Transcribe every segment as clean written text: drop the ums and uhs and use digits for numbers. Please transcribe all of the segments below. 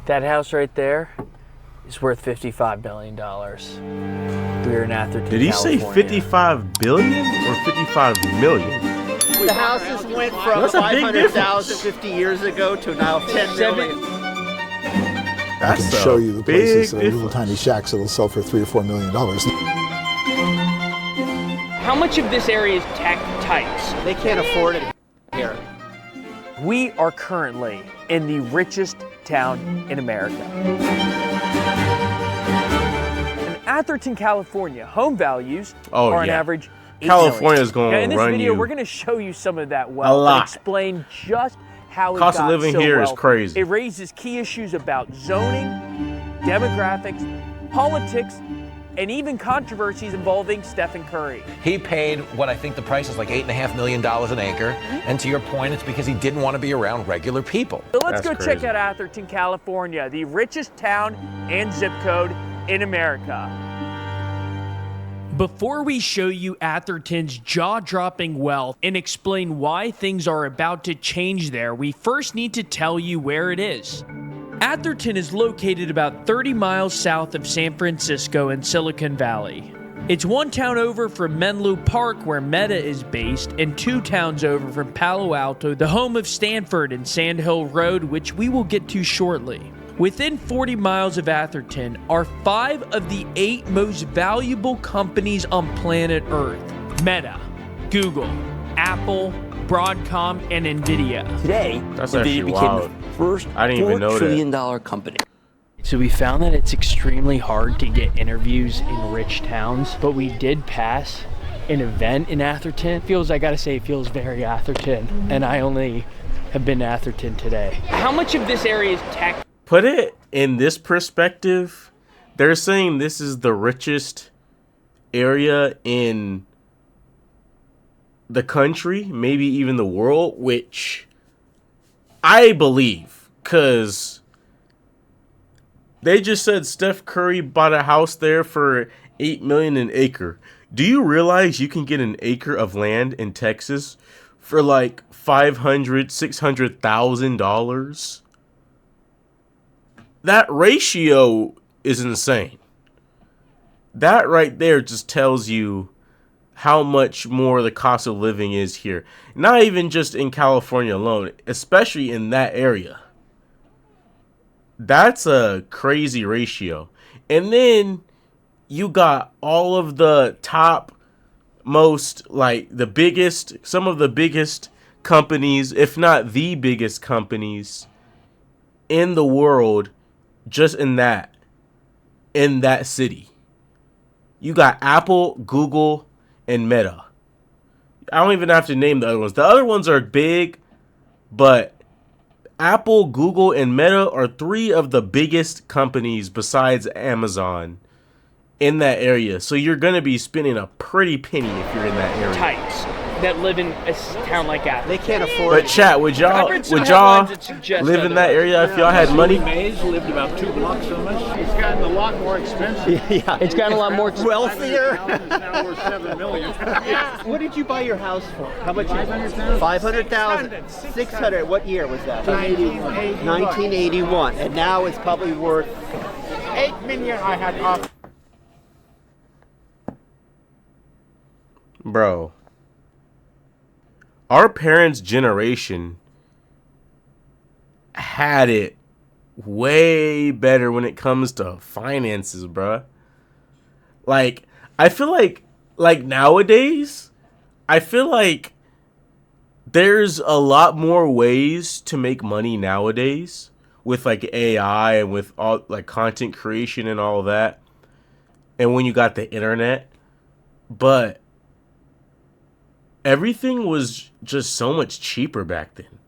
That house right there is worth $55 billion. We're in Atherton, Did he California. say 55 billion or 55 million? The houses went from That's a big 500,000 50 years ago to now 10 million. I can show you the places that are little difference. tiny shacks that'll sell for $3 or $4 million. How much of this area is tech types? They can't afford it here. We are currently in the richest town in America. In Atherton, California, home values are on average $8 California's million. gonna In this run video, you we're going to show you some of that wealth lot. and explain just how it Cost got of living so here is wealthy. crazy. It raises key issues about zoning, demographics, politics, and even controversies involving Stephen Curry. He paid what I think the price is like $8.5 million an acre. And to your point, it's because he didn't want to be around regular people. So let's That's go check crazy. out Atherton, California, the richest town and zip code in America. Before we show you Atherton's jaw-dropping wealth and explain why things are about to change there, we first need to tell you where it is. Atherton is located about 30 miles south of San Francisco in Silicon Valley. It's one town over from Menlo Park, where Meta is based, and 2 towns over from Palo Alto, the home of Stanford and Sand Hill Road, which we will get to shortly. Within 40 miles of Atherton are 5 of the 8 most valuable companies on planet Earth: Meta, Google, Apple, Broadcom, and Nvidia. Today, That's NVIDIA actually became wild. the first I didn't even know $4 that. trillion company. So we found that it's extremely hard to get interviews in rich towns, but we did pass an event in Atherton. I gotta say, it feels very Atherton, and I only have been to Atherton today. How much of this area is tech? Put it in this perspective, they're saying this is the richest area in the country, maybe even the world, which I believe, because they just said Steph Curry bought a house there for $8 million an acre. Do you realize you can get an acre of land in Texas for like $600,000? That ratio is insane. That right there just tells you how much more the cost of living is here. Not even just in California alone, especially in that area. That's a crazy ratio. And then you got all of the top most, like the biggest, some of the biggest companies, if not the biggest companies in the world, just in that city. You got Apple, Google, and Meta. I don't even have to name the other ones. The other ones are big, but Apple, Google, and Meta are 3 of the biggest companies besides Amazon in that area. So you're going to be spending a pretty penny if you're in that area. Types that live in a town like Atherton. They can't afford But it. chat, would y'all live in that area if y'all had money? Mays lived about 2 blocks from us. It's gotten a lot more expensive. Yeah, It's gotten a lot more wealthier. Houses now worth $7 million. What did you buy your house for? How much? 500,000. 500,000. 600. What year was that? 1981. 1981. And now it's probably worth. $8 million I had off. Bro. Our parents' generation had it way better when it comes to finances, bruh. Like, I feel like nowadays, I feel like there's a lot more ways to make money nowadays with like AI and with all like content creation and all of that. And when you got the internet, but everything was just so much cheaper back then.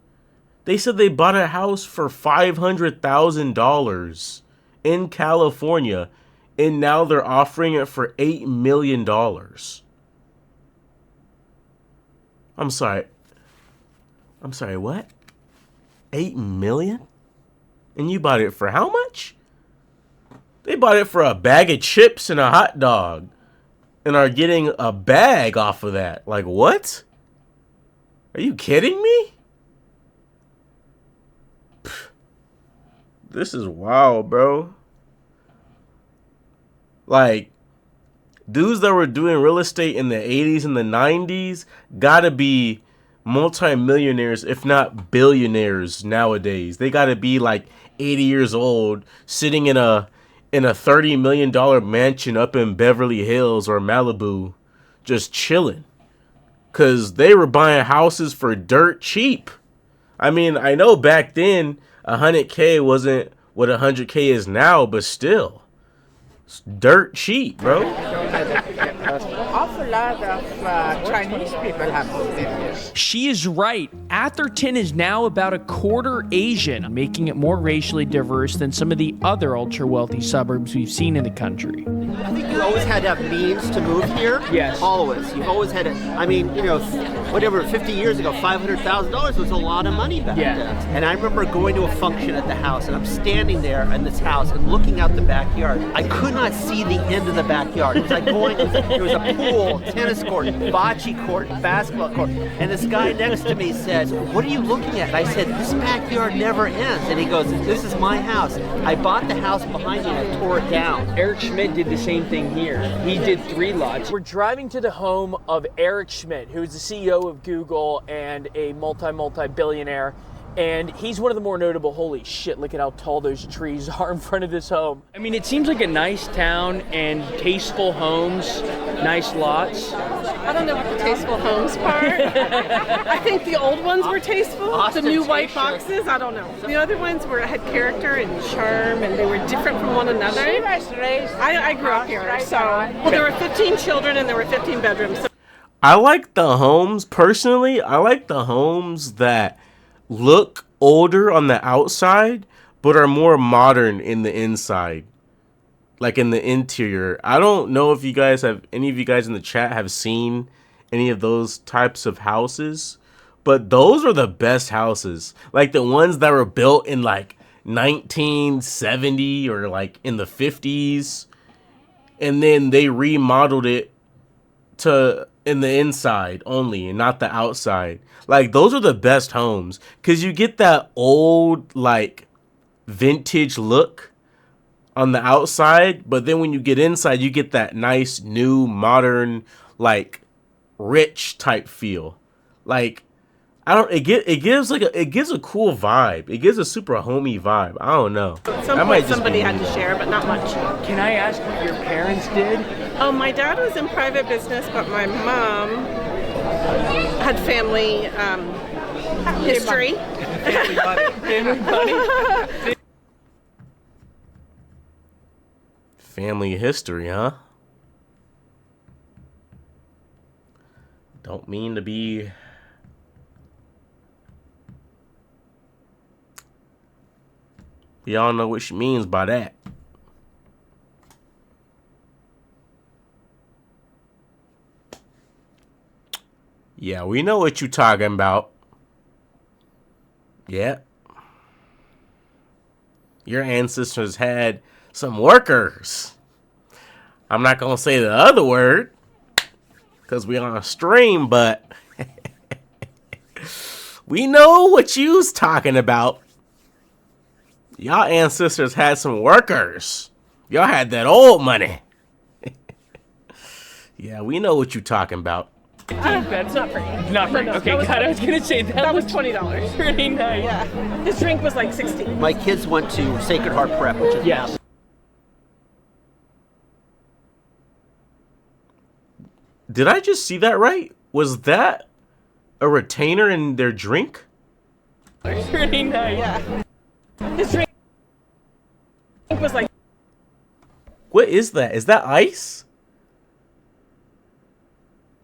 They said they bought a house for $500,000 in California, and now they're offering it for $8 million. I'm sorry, what? 8 million? And you bought it for how much? They bought it for a bag of chips and a hot dog and are getting a bag off of that. Like, what? Are you kidding me? This is wild, bro. Like, dudes that were doing real estate in the 80s and the 90s gotta be multi-millionaires, if not billionaires nowadays. They gotta be like 80 years old, sitting in a $30 million mansion up in Beverly Hills or Malibu, just chilling. Cause they were buying houses for dirt cheap. I mean, I know back then 100K wasn't what 100K is now, but still, it's dirt cheap, bro. Awful lot of Chinese people have moved in here. She is right. Atherton is now about a quarter Asian, making it more racially diverse than some of the other ultra-wealthy suburbs we've seen in the country. I think you always had to have means to move here. Yes. Always. You've always had to, I mean, you know, whatever, 50 years ago, $500,000 was a lot of money back then. And I remember going to a function at the house, and I'm standing there in this house and looking out the backyard. I could not see the end of the backyard. It was like going, there was a pool, tennis court, bocce court, basketball court. And this guy next to me says, "What are you looking at?" And I said, "This backyard never ends." And he goes, "This is my house. I bought the house behind you and I tore it down." Eric Schmidt did the same thing here. He did 3 lots. We're driving to the home of Eric Schmidt, who is the CEO of Google and a multi-billionaire. And he's one of the more notable, holy shit, look at how tall those trees are in front of this home. I mean, it seems like a nice town and tasteful homes, nice lots. I don't know about the tasteful homes part. I think the old ones were tasteful. The new white boxes, I don't know. The other ones had character and charm, and they were different from one another. I grew up here, so well, there were 15 children and there were 15 bedrooms. So. I like the homes, personally, I like the homes that look older on the outside, but are more modern in the inside. Like in the interior. I don't know if any of you guys in the chat have seen any of those types of houses, but those are the best houses. Like the ones that were built in like 1970 or like in the 50s, and then they remodeled it to in the inside only and not the outside. Like those are the best homes because you get that old like vintage look on the outside, but then when you get inside you get that nice new modern like rich type feel. Like it gives a cool vibe. It gives a super homey vibe. I don't know. At some point somebody had to share, but not much. Can I ask what your parents did? Oh, my dad was in private business, but my mom had family history. Family money. Family history, huh? Don't mean to be... Y'all know what she means by that. Yeah, we know what you talking about. Yeah. Your ancestors had some workers. I'm not going to say the other word because we on a stream, but we know what you's talking about. Y'all ancestors had some workers. Y'all had that old money. Yeah, we know what you talking about. That's not free. Not free. Okay, God, I was gonna say that was $20. Pretty nice. Yeah, his drink was like $16. My kids went to Sacred Heart Prep, which is Yes. Did I just see that right? Was that a retainer in their drink? Pretty nice. Yeah. His drink was like... What is that? Is that ice?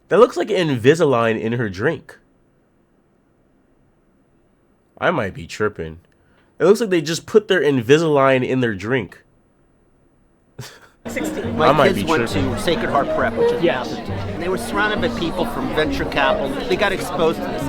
That looks like Invisalign in her drink. I might be tripping. It looks like they just put their Invisalign in their drink. 16. My kids went to Sacred Heart Prep, which is Yes. and they were surrounded by people from venture capital. They got exposed to this.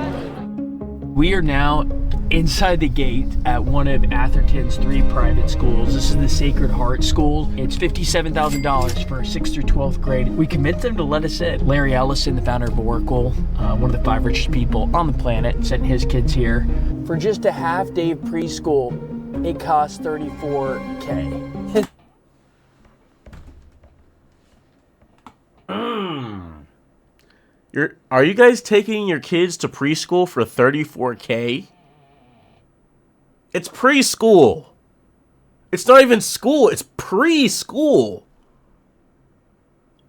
We are now inside the gate at one of Atherton's 3 private schools. This is the Sacred Heart School. It's $57,000 for 6th through 12th grade. We convinced them to let us in. Larry Ellison, the founder of Oracle, one of the 5 richest people on the planet, sent his kids here. For just a half day of preschool, It costs $34K. Are you guys taking your kids to preschool for $34K? It's preschool. It's not even school. It's preschool.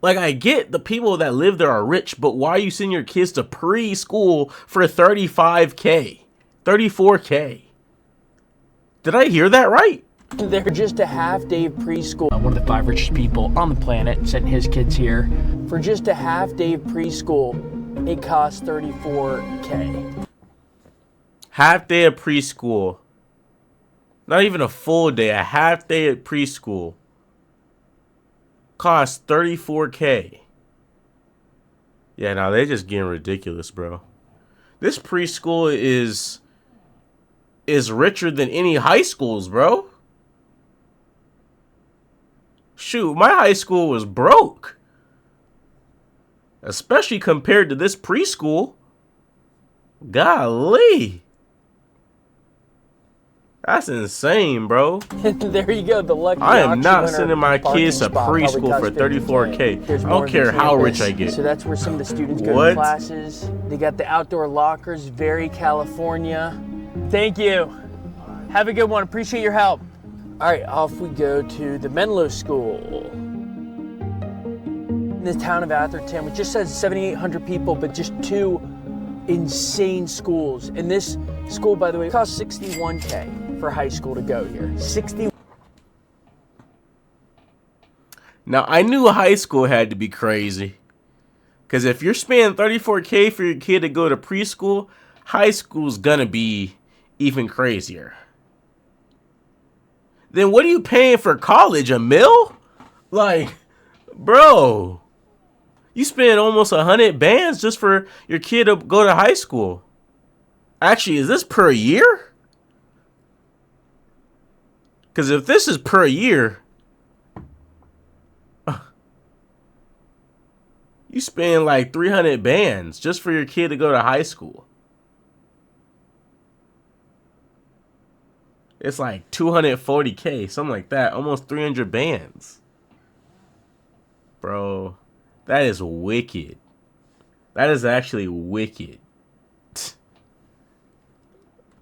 Like, I get the people that live there are rich, but why are you sending your kids to preschool for $35K? $34K. Did I hear that right? They're just a half-day of preschool. One of the 5 richest people on the planet sent his kids here. For just a half-day of preschool, it costs $34K. Half day of preschool. Not even a full day. A half day at preschool. Costs $34K. Yeah, now they're just getting ridiculous, bro. This preschool is richer than any high schools, bro. Shoot, my high school was broke. Especially compared to this preschool. Golly. That's insane, bro. There you go, the lucky I am auction not winner sending my kids to parking spot probably preschool for costs $34K. $34K. I don't care how rich I get. So that's where some of the students go What? to classes. They got the outdoor lockers, very California. Thank you. Have a good one. Appreciate your help. All right, off we go to the Menlo School. In the town of Atherton, which just says 7,800 people, but just 2 insane schools. And this school, by the way, costs $61K for high school to go here. 60. Now, I knew high school had to be crazy. Because if you're spending $34K for your kid to go to preschool, high school's gonna be even crazier. Then what are you paying for college? $1 mil? Like, bro, you spend almost 100 bands just for your kid to go to high school. Actually, is this per year? Because if this is per year, you spend like 300 bands just for your kid to go to high school. It's like 240K, something like that. Almost 300 bands. Bro, that is wicked. That is actually wicked.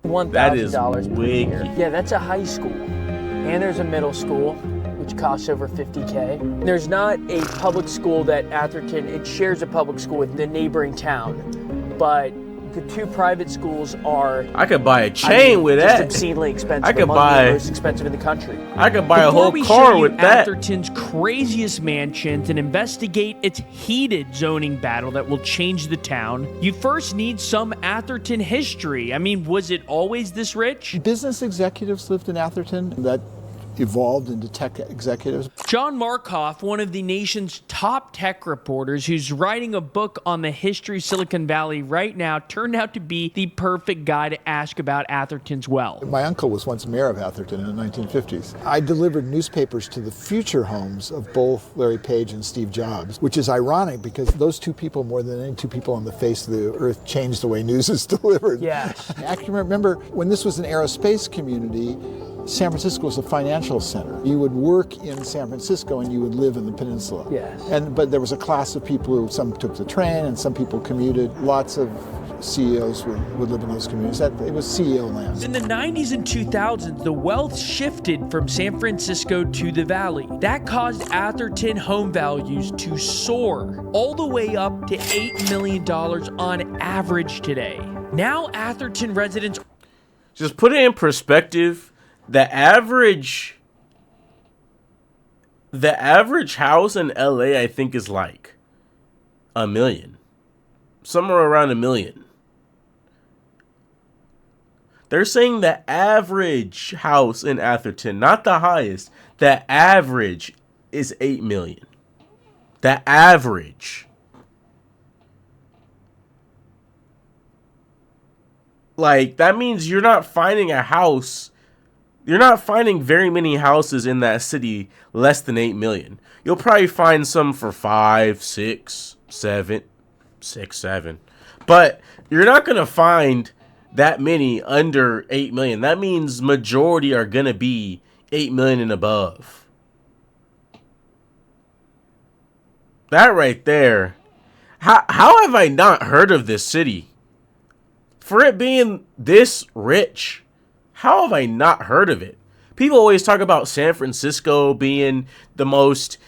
That is wicked. Yeah, that's a high school. And there's a middle school, which costs over $50K. There's not a public school that Atherton, it shares a public school with the neighboring town, but the 2 private schools are... I could buy a chain with that. Just obscenely expensive. I could among buy the most expensive in the country. I could buy Before a whole we car show you with that. Atherton's craziest mansions and investigate its heated zoning battle that will change the town, you first need some Atherton history. I mean, was it always this rich? Business executives lived in Atherton. That evolved into tech executives. John Markoff, one of the nation's top tech reporters who's writing a book on the history of Silicon Valley right now, turned out to be the perfect guy to ask about Atherton's wealth. My uncle was once mayor of Atherton in the 1950s. I delivered newspapers to the future homes of both Larry Page and Steve Jobs, which is ironic because those 2 people, more than any 2 people on the face of the earth, changed the way news is delivered. Yes. I can remember when this was an aerospace community, San Francisco was a financial center. You would work in San Francisco and you would live in the peninsula. Yes. But there was a class of people who, some took the train and some people commuted. Lots of CEOs would live in those communities. It was CEO land. In the 90s and 2000s, the wealth shifted from San Francisco to the valley. That caused Atherton home values to soar all the way up to $8 million on average today. Now Atherton residents... Just put it in perspective. The average house in LA, I think, is like $1 million. Somewhere around $1 million. They're saying the average house in Atherton, not the highest, the average is $8 million. The average. Like, that means you're not finding a house. You're not finding very many houses in that city less than 8 million. You'll probably find some for 5, 6, 7. But you're not going to find that many under 8 million. That means majority are going to be 8 million and above. That right there. How have I not heard of this city? For it being this rich, how have I not heard of it? People always talk about San Francisco being the most,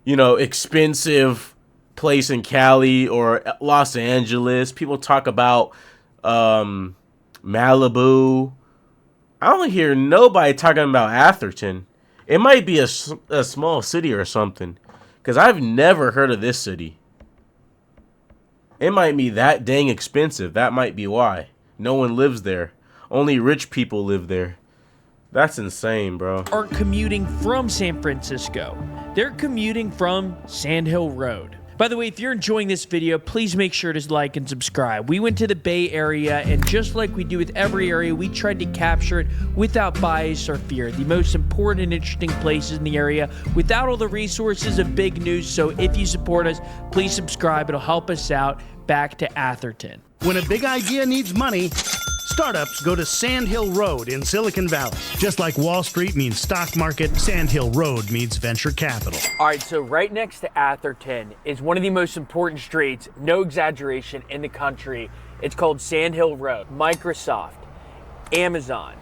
expensive place in Cali or Los Angeles. People talk about Malibu. I don't hear nobody talking about Atherton. It might be a small city or something, because I've never heard of this city. It might be that dang expensive. That might be why. No one lives there. Only rich people live there. That's insane, bro. Are commuting from San Francisco. They're commuting from Sand Hill Road. By the way, if you're enjoying this video, please make sure to like and subscribe. We went to the Bay Area, and just like we do with every area, we tried to capture it without bias or fear. The most important and interesting places in the area without all the resources of big news. So if you support us, please subscribe. It'll help us out. Back to Atherton. When a big idea needs money, startups go to Sand Hill Road in Silicon Valley. Just like Wall Street means stock market, Sand Hill Road means venture capital. All right, so right next to Atherton is one of the most important streets, no exaggeration, in the country. It's called Sand Hill Road. Microsoft, Amazon,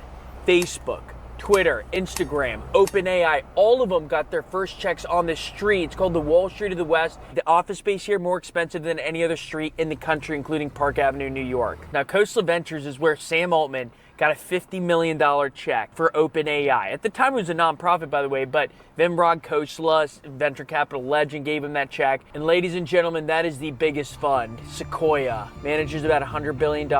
Facebook, Twitter, Instagram, OpenAI, all of them got their first checks on this street. It's called the Wall Street of the West. The office space here more expensive than any other street in the country, including Park Avenue, New York. Now, Coastal Ventures is where Sam Altman got a $50 million check for OpenAI. At the time, it was a nonprofit, by the way, but Vinrod Khosla, venture capital legend, gave him that check. And ladies and gentlemen, that is the biggest fund. Sequoia manages about $100 billion,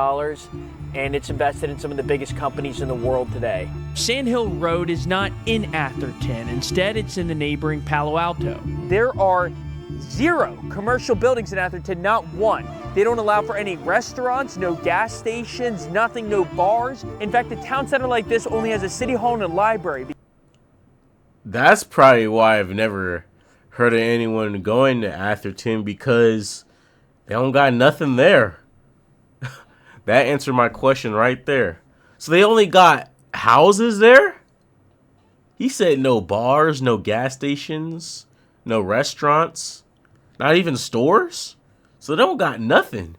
and it's invested in some of the biggest companies in the world today. Sand Hill Road is not in Atherton. Instead, it's in the neighboring Palo Alto. There are 0 commercial buildings in Atherton, not one. They don't allow for any restaurants, no gas stations, nothing, no bars. In fact, a town center like this only has a city hall and a library. That's probably why I've never heard of anyone going to Atherton, because they don't got nothing there. That answered my question right there. So they only got houses there? He said no bars, no gas stations, no restaurants, not even stores? So they don't got nothing.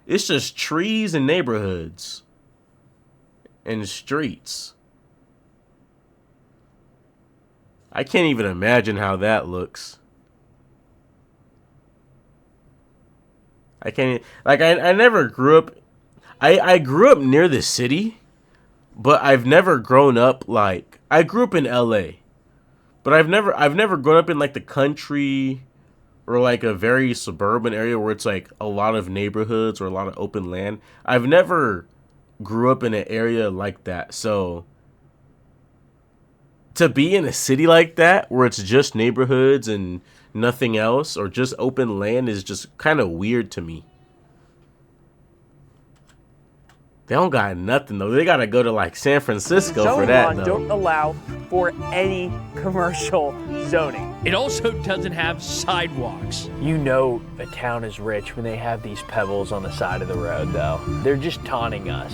It's just trees and neighborhoods and streets. I can't even imagine how that looks. I can't, like, I never grew up, I grew up near the city, but I've never grown up, like, I grew up in LA, but I've never grown up in, like, the country or, like, a very suburban area where it's, like, a lot of neighborhoods or a lot of open land. I've never grew up in an area like that, so to be in a city like that where it's just neighborhoods and nothing else, or just open land, is just kind of weird to me. They don't got nothing though. They gotta go to like San Francisco for that though. Don't allow for any commercial zoning. It also doesn't have sidewalks. You know a town is rich when they have these pebbles on the side of the road, though. They're just taunting us.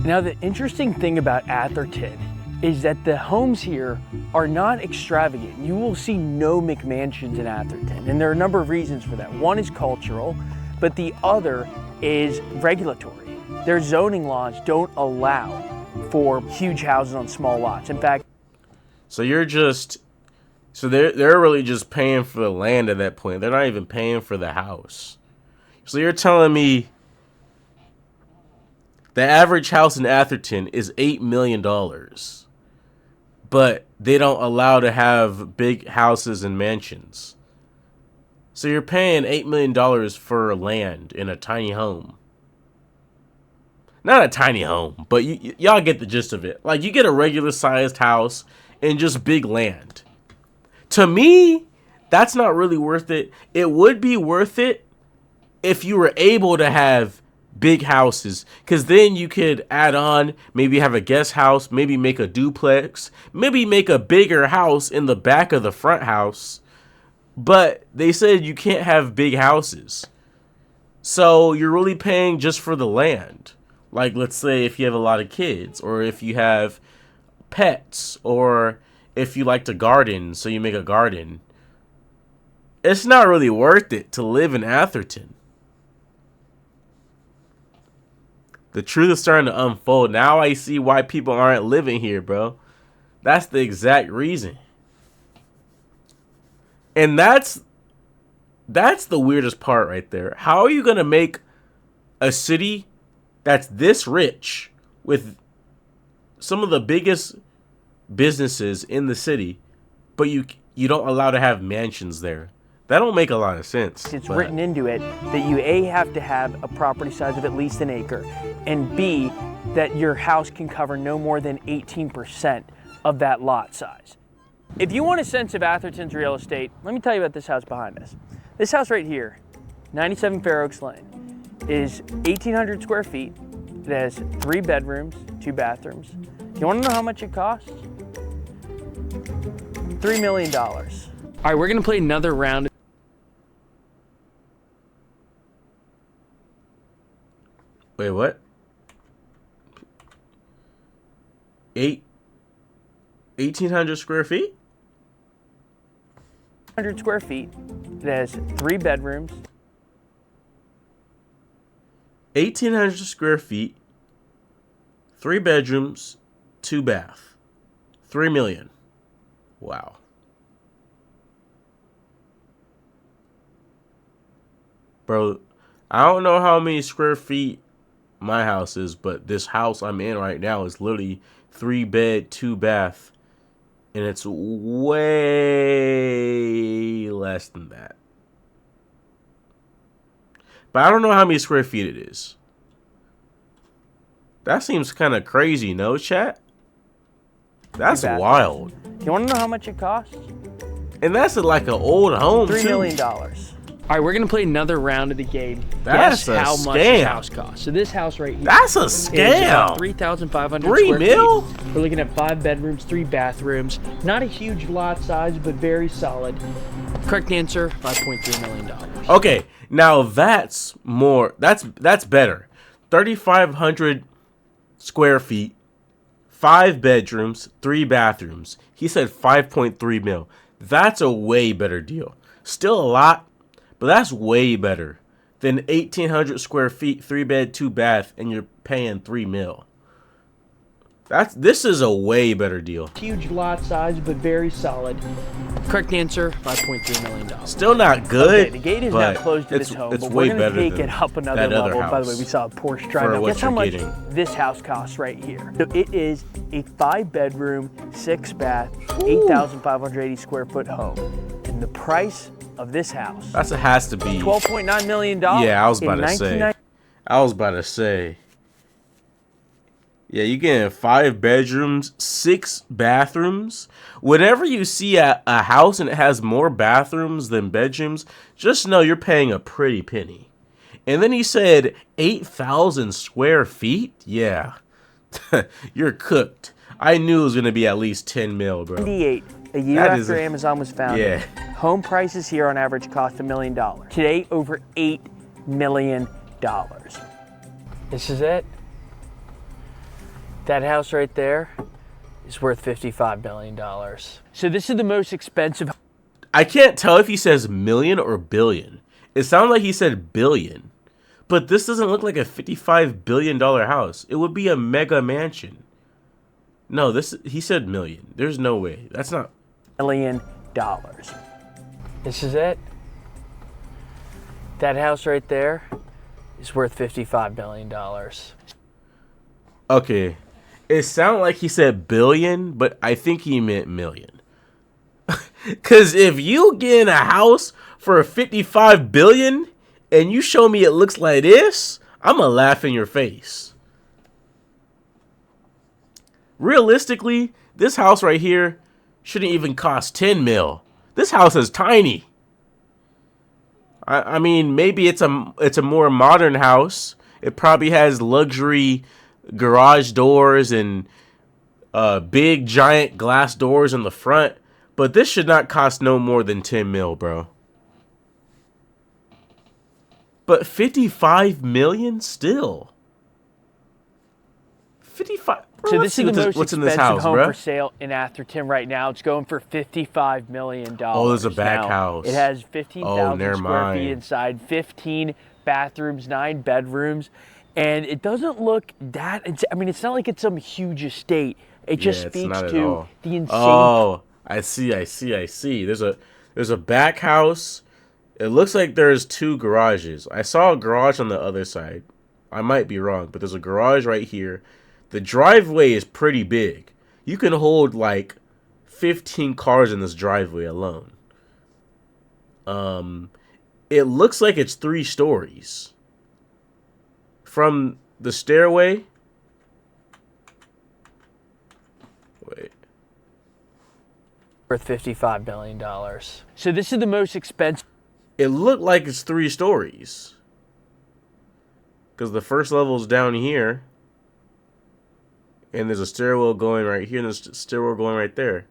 Now, the interesting thing about Atherton is that the homes here are not extravagant. You will see no McMansions in Atherton, and there are a number of reasons for that. One is cultural, but the other is regulatory. Their zoning laws don't allow for huge houses on small lots. In fact, so they're really just paying for the land at that point. They're not even paying for the house. So you're telling me the average house in Atherton is $8 million, but they don't allow to have big houses and mansions. So you're paying $8 million for land in a tiny home. Not a tiny home, but y'all get the gist of it. Like, you get a regular sized house and just big land. To me, that's not really worth it. It would be worth it if you were able to have big houses, because then you could add on, maybe have a guest house, maybe make a duplex, maybe make a bigger house in the back of the front house. But they said you can't have big houses. So you're really paying just for the land. Like, let's say if you have a lot of kids, or if you have pets, or if you like to garden, so you make a garden. It's not really worth it to live in Atherton. The truth is starting to unfold. Now I see why people aren't living here, bro. That's the exact reason. And that's the weirdest part right there. How are you going to make a city that's this rich with some of the biggest businesses in the city, but you don't allow to have mansions there? That don't make a lot of sense. It's written into it that you A, have to have a property size of at least an acre, and B, that your house can cover no more than 18% of that lot size. If you want a sense of Atherton's real estate, let me tell you about this house behind us. This house right here, 97 Fair Oaks Lane, is 1,800 square feet. It has 3 bedrooms, 2 bathrooms. You want to know how much it costs? $3 million. All right, we're gonna play another round. Wait, what? 1,800 square feet? 100 square feet. It has 3 bedrooms. 1,800 square feet, 3 bedrooms, 2 bath, 3 million. Wow. Bro, I don't know how many square feet my house is, but this house I'm in right now is literally 3 bed, 2 bath, and it's way less than that. But I don't know how many square feet it is. That seems kind of crazy, no, chat? That's wild. You want to know how much it costs? And that's like an old home, $3 too. million. All right, we're gonna play another round of the game. That's Guess how much this house costs. So this house right here. That's a is scam. 3,500 $3 square mil? feet. We're looking at 5 bedrooms, 3 bathrooms. Not a huge lot size, but very solid. Correct answer: $5.3 million. Okay, now that's more. That's better. 3,500 square feet, 5 bedrooms, 3 bathrooms. He said 5.3 mil. That's a way better deal. Still a lot, but that's way better than 1,800 square feet, 3 bed, 2 bath, and you're paying 3 mil. This is a way better deal. Huge lot size, but very solid. Correct answer: $5.3 million. Still not good. Okay, the gate is now closed to this home, it's but way we're going better to take than it up another that other level. By the way, house we saw a Porsche for drive. what Guess how you're much getting. this house costs right here? So it is a 5-bedroom, 6-bath, 8,580 square foot home, and the price of this house. Has to be $12.9 million. Yeah, I was about to say. Yeah, you getting 5 bedrooms, 6 bathrooms. Whenever you see a house and it has more bathrooms than bedrooms, just know you're paying a pretty penny. And then he said 8,000 square feet? Yeah, you're cooked. I knew it was going to be at least 10 mil, bro. 98, a year after Amazon was founded. Yeah. Home prices here on average cost $1 million. Today, over $8 million. This is it. That house right there is worth $55 million. So this is the most expensive. I can't tell if he says million or billion. It sounds like he said billion. But this doesn't look like a $55 billion house. It would be a mega mansion. No, he said million. There's no way. That's not $1 million. This is it. That house right there is worth $55 million. Okay. It sounded like he said billion, but I think he meant million. Because if you get in a house for $55 billion and you show me it looks like this, I'm going to laugh in your face. Realistically, this house right here shouldn't even cost 10 mil. This house is tiny. I mean, maybe it's a more modern house. It probably has luxury garage doors and big giant glass doors in the front, but this should not cost no more than 10 mil, bro. But 55 million still. 55. Bro, So this is the most what's in expensive this house, home bro? for sale in Atherton right now. It's going for $55 million. Oh, there's a back now, house. It has 15,000 never square feet mind. inside, 15 bathrooms, 9 bedrooms, and it doesn't look that. I mean, it's not like it's some huge estate. It just it's speaks not at to all. the insane. Oh, I see. There's a back house. It looks like there's 2 garages. I saw a garage on the other side. I might be wrong, but there's a garage right here. The driveway is pretty big. You can hold like 15 cars in this driveway alone. It looks like it's 3 stories. From the stairway. Wait. Worth $55 million. So this is the most expensive. It looked like it's 3 stories. Because the first level is down here. And there's a stairwell going right here. And there's a stairwell going right there.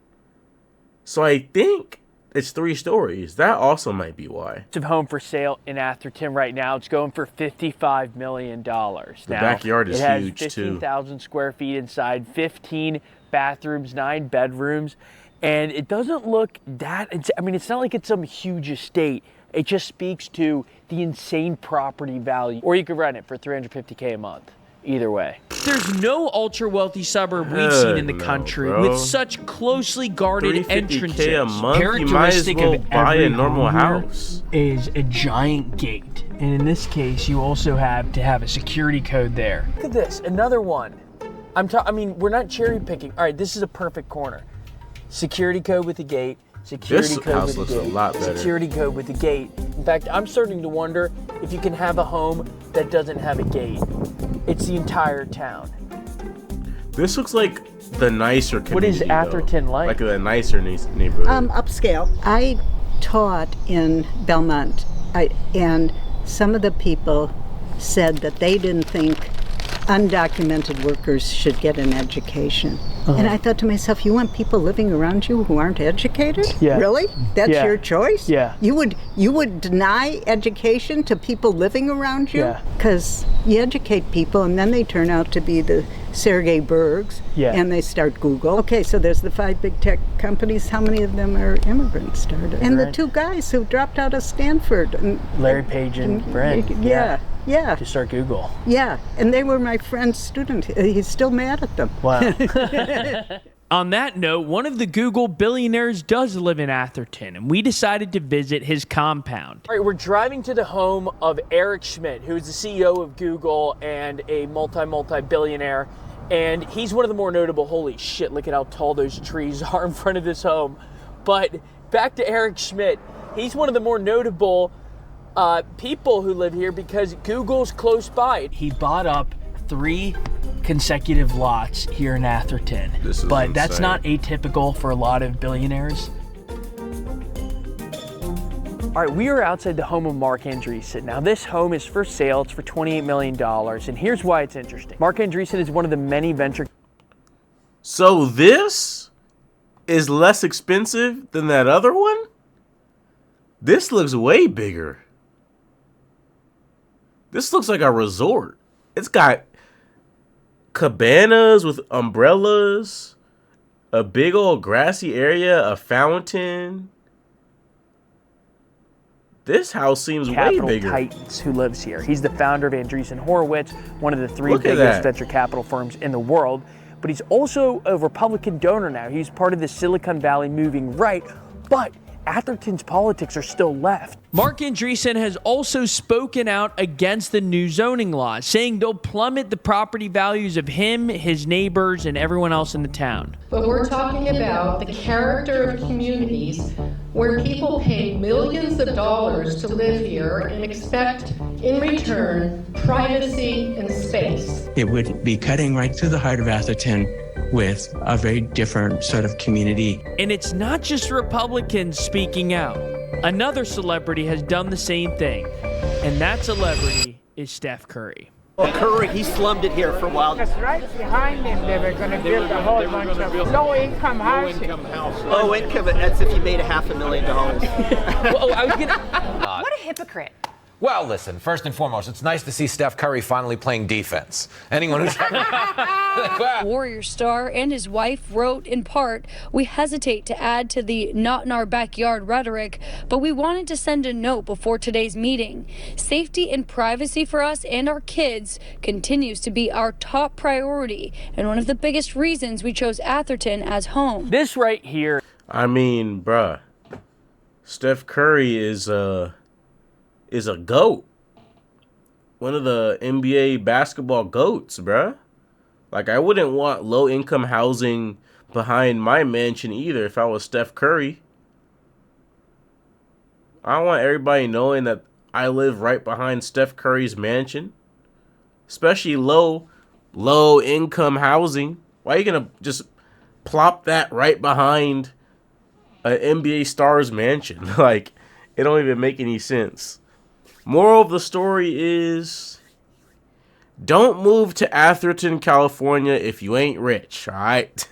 So I think it's 3 stories. That also might be why. It's a home for sale in Atherton right now. It's going for $55 million. The backyard is huge, too. It has 15,000 square feet inside, 15 bathrooms, 9 bedrooms. And it doesn't look that, I mean, it's not like it's some huge estate. It just speaks to the insane property value. Or you could rent it for $350K a month. Either way. There's no ultra-wealthy suburb we've seen in the country with such closely guarded entrances. $350K a month, you might as well buy a normal house. Is a giant gate. And in this case, you also have to have a security code there. Look at this, another one. I mean, we're not cherry picking. All right, this is a perfect corner. Security code with the gate. Security This code house with looks the a gate. lot better. Security code with the gate. In fact, I'm starting to wonder if you can have a home that doesn't have a gate. It's the entire town. This looks like the nicer community. What is Atherton like? Like a nicer neighborhood. Upscale. I taught in Belmont, and some of the people said that they didn't think undocumented workers should get an education. And I thought to myself, you want people living around you who aren't educated? Yeah. Really? That's Yeah. your choice? Yeah. You would deny education to people living around you? Yeah. Because you educate people and then they turn out to be the Sergey Bergs, Yeah. and they start Google. Okay, so there's the 5 big tech companies. How many of them are immigrants started? And the 2 guys who dropped out of Stanford. And, Larry Page and Brent. Yeah. To start Google. Yeah, and they were my friend's student. He's still mad at them. Wow. On that note, one of the Google billionaires does live in Atherton, and we decided to visit his compound. All right, we're driving to the home of Eric Schmidt, who is the CEO of Google and a multi-billionaire. And he's one of the more notable, holy shit, look at how tall those trees are in front of this home. But back to Eric Schmidt, he's one of the more notable people who live here because Google's close by. He bought up 3 consecutive lots here in Atherton. But that's not atypical for a lot of billionaires. All right, we are outside the home of Mark Andreessen. Now, this home is for sale. It's for $28 million. And here's why it's interesting. Mark Andreessen is one of the many venture... So this is less expensive than that other one? This looks way bigger. This looks like a resort. It's got cabanas with umbrellas, a big old grassy area, a fountain. This house seems way bigger. Titans who lives here. He's the founder of Andreessen Horowitz, one of the 3 Look at biggest that. venture capital firms in the world. But he's also a Republican donor now. He's part of the Silicon Valley moving right. But Atherton's politics are still left. Mark Andreessen has also spoken out against the new zoning laws, saying they'll plummet the property values of him, his neighbors, and everyone else in the town. But we're talking about the character of communities where people pay millions of dollars to live here and expect, in return, privacy and space. It would be cutting right through the heart of Atherton with a very different sort of community. And it's not just Republicans speaking out. Another celebrity has done the same thing, and that celebrity is Steph Curry. Well, Curry, he slummed it here for a while. Because right behind them, they were going to build a whole bunch of low-income houses. Low income, that's if you made $500,000. Well, I was gonna... What a hypocrite. Well, listen, first and foremost, it's nice to see Steph Curry finally playing defense. Anyone who's Warrior star and his wife wrote, in part, "We hesitate to add to the not in our backyard rhetoric, but we wanted to send a note before today's meeting. Safety and privacy for us and our kids continues to be our top priority and one of the biggest reasons we chose Atherton as home." This right here. I mean, bruh, Steph Curry is a GOAT. One of the NBA basketball GOATs, bruh. Like, I wouldn't want low-income housing behind my mansion either if I was Steph Curry. I want everybody knowing that I live right behind Steph Curry's mansion. Especially low-income housing. Why are you going to just plop that right behind an NBA star's mansion? Like, it don't even make any sense. Moral of the story is, don't move to Atherton, California if you ain't rich, all right?